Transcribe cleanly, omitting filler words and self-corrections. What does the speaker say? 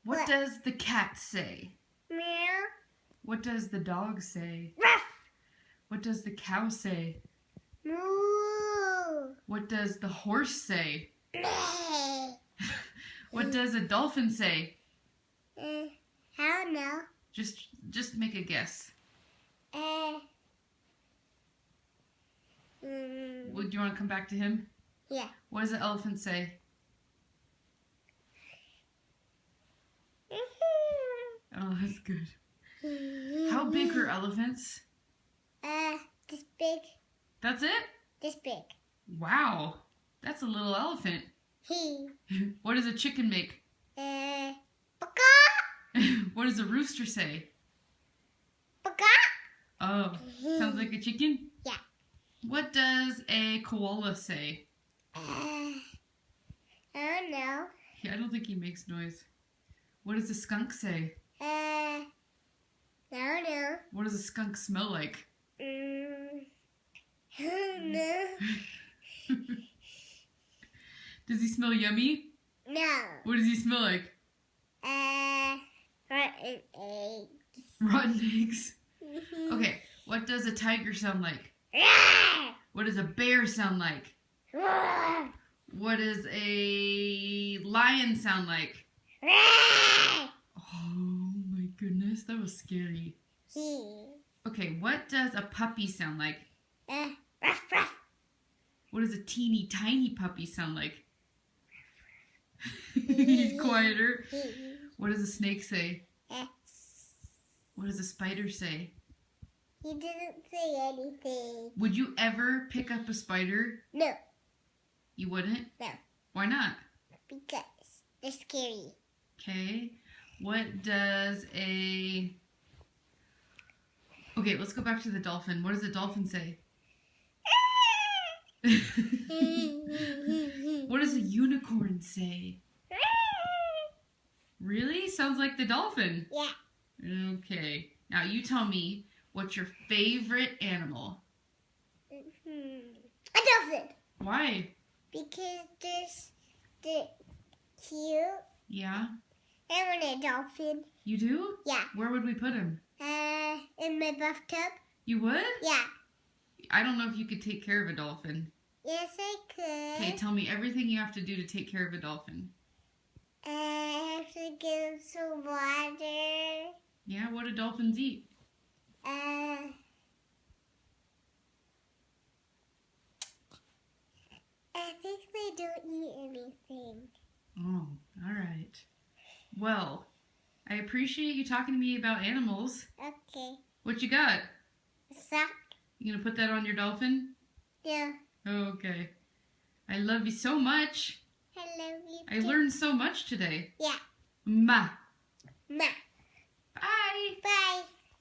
What does the cat say? Meow. What does the dog say? Ruff. What does the cow say? Moo. What does the horse say? Neigh. What does a dolphin say? I don't know. Just make a guess. Do you want to come back to him? Yeah. What does the elephant say? Oh, that's good. How big are elephants? This big. That's it? This big. Wow. That's a little elephant. He. What does a chicken make? Baka. What does a rooster say? Baka. Oh, sounds like a chicken? Yeah. What does a koala say? I don't know. Yeah, I don't think he makes noise. What does a skunk say? I don't know. What does a skunk smell like? I don't know. Does he smell yummy? No. What does he smell like? Rotten eggs. Rotten eggs. Okay, what does a tiger sound like? Roar. What does a bear sound like? Roar. What does a lion sound like? Roar. Oh my goodness, that was scary. Okay, what does a puppy sound like? Ruff, ruff. What does a teeny tiny puppy sound like? He's quieter. What does a snake say? What does a spider say? He didn't say anything. Would you ever pick up a spider? No. You wouldn't? No. Why not? Because they're scary. Okay. What does a... Okay, let's go back to the dolphin. What does the dolphin say? What does a unicorn say? Really? Sounds like the dolphin. Yeah. Okay. Now you tell me, what's your favorite animal? A dolphin. Why? Because they're cute. Yeah? I want a dolphin. You do? Yeah. Where would we put him? In my bathtub. You would? Yeah. I don't know if you could take care of a dolphin. Yes, I could. Okay, tell me everything you have to do to take care of a dolphin. I have to give him some water. Yeah, what do dolphins eat? I think they don't eat anything. Oh, all right. Well, I appreciate you talking to me about animals. Okay. What you got? A sock? You gonna put that on your dolphin? Yeah. Okay. I love you so much. I love you I too. learned so much today. Yeah. Ma. Ma. Bye. Bye.